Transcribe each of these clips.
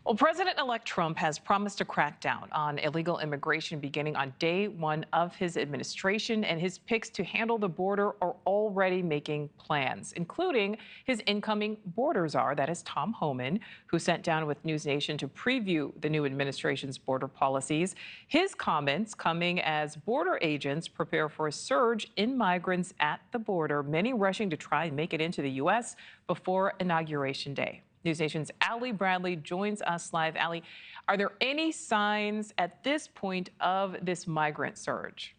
Well, President-elect Trump has promised to crack down on illegal immigration beginning on day one of his administration, and his picks to handle the border are already making plans, including his incoming border czar, that is Tom Homan, who sat down with NewsNation to preview the new administration's border policies. His comments coming as border agents prepare for a surge in migrants at the border, many rushing to try and make it into the U.S. before Inauguration Day. NewsNation's Allie Bradley joins us live. Allie, are there any signs at this point of this migrant surge?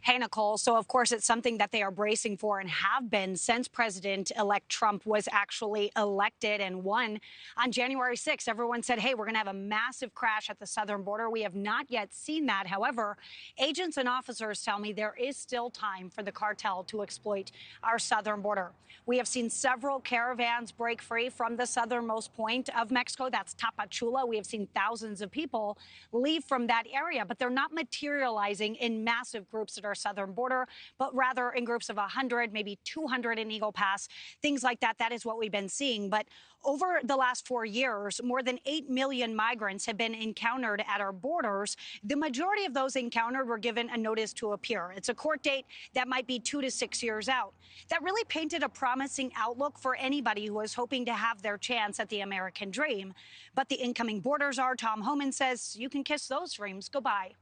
Hey, Nichole. So, of course, it's something that they are bracing for and have been since President-elect Trump was actually elected and won on January 6th. Everyone said, hey, we're going to have a massive crash at the southern border. We have not yet seen that. However, agents and officers tell me there is still time for the cartel to exploit our southern border. We have seen several caravans break free from the southernmost point of Mexico. That's Tapachula. We have seen thousands of people leave from that area, but they're not materializing in massive groups at our southern border, but rather in groups of 100, maybe 200 in Eagle Pass, things like that. That is what we've been seeing. But over the last 4 years, more than 8 million migrants have been encountered at our borders. The majority of those encountered were given a notice to appear. It's a court date that might be 2 to 6 years out. That really painted a promising outlook for anybody who was hoping to have their chance at the American dream. But the incoming border czar, Tom Homan, says you can kiss those dreams goodbye.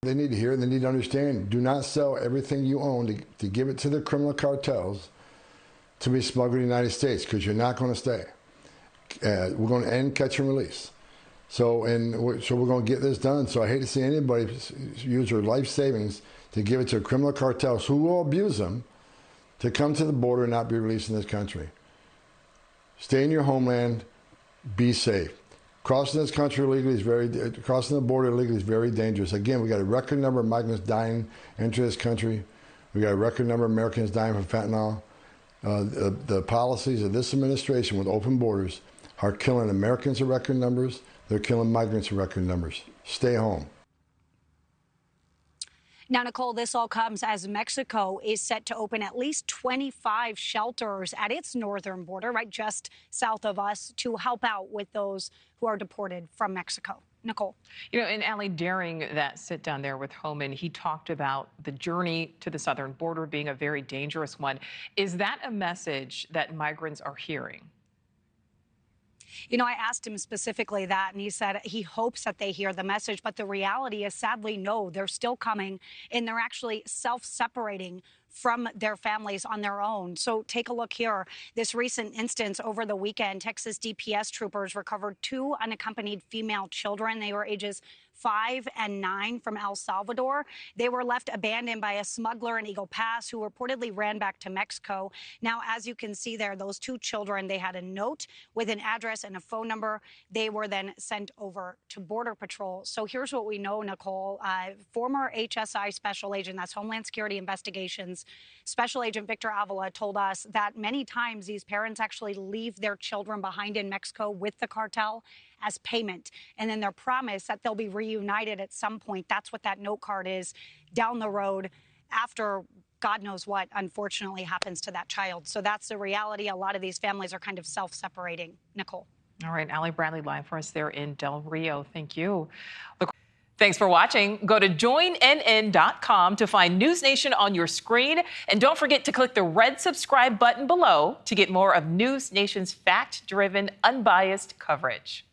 They need to hear and they need to understand, do not sell everything you own to give it to the criminal cartels to be smuggled to the United States, because you're not going to stay. We're going to end catch and release. So we're going to get this done. So I hate to see anybody use their life savings to give it to criminal cartels who will abuse them to come to the border and not be released in this country. Stay in your homeland, be safe. Crossing this country illegally crossing the border illegally is very dangerous. Again, we got a record number of migrants dying into this country. We got a record number of Americans dying from fentanyl. The policies of this administration with open borders are killing Americans at record numbers. They're killing migrants at record numbers. Stay home. Now, Nichole, this all comes as Mexico is set to open at least 25 shelters at its northern border, right just south of us, to help out with those who are deported from Mexico. Nichole. You know, and Allie, during that sit down there with Homan, he talked about the journey to the southern border being a very dangerous one. Is that a message that migrants are hearing? You know, I asked him specifically that, and he said he hopes that they hear the message. But the reality is, sadly, no, they're still coming, and they're actually self-separating from their families on their own. So take a look here. This recent instance over the weekend, Texas DPS troopers recovered 2 unaccompanied female children. They were ages 5 and 9 from El Salvador. They were left abandoned by a smuggler in Eagle Pass who reportedly ran back to Mexico. Now, as you can see there, those 2 children, they had a note with an address and a phone number. They were then sent over to Border Patrol. So here's what we know, Nichole. Former HSI Special Agent, that's Homeland Security Investigations, Special Agent Victor Avila told us that many times these parents actually leave their children behind in Mexico with the cartel as payment, and then they're promised that they'll be reunited at some point. That's what that note card is down the road after God knows what, unfortunately, happens to that child. So that's the reality. A lot of these families are kind of self-separating. Nichole. All right, Allie Bradley live for us there in Del Rio. Thank you. Thanks for watching. Go to joinnn.com to find NewsNation on your screen. And don't forget to click the red subscribe button below to get more of NewsNation's fact-driven, unbiased coverage.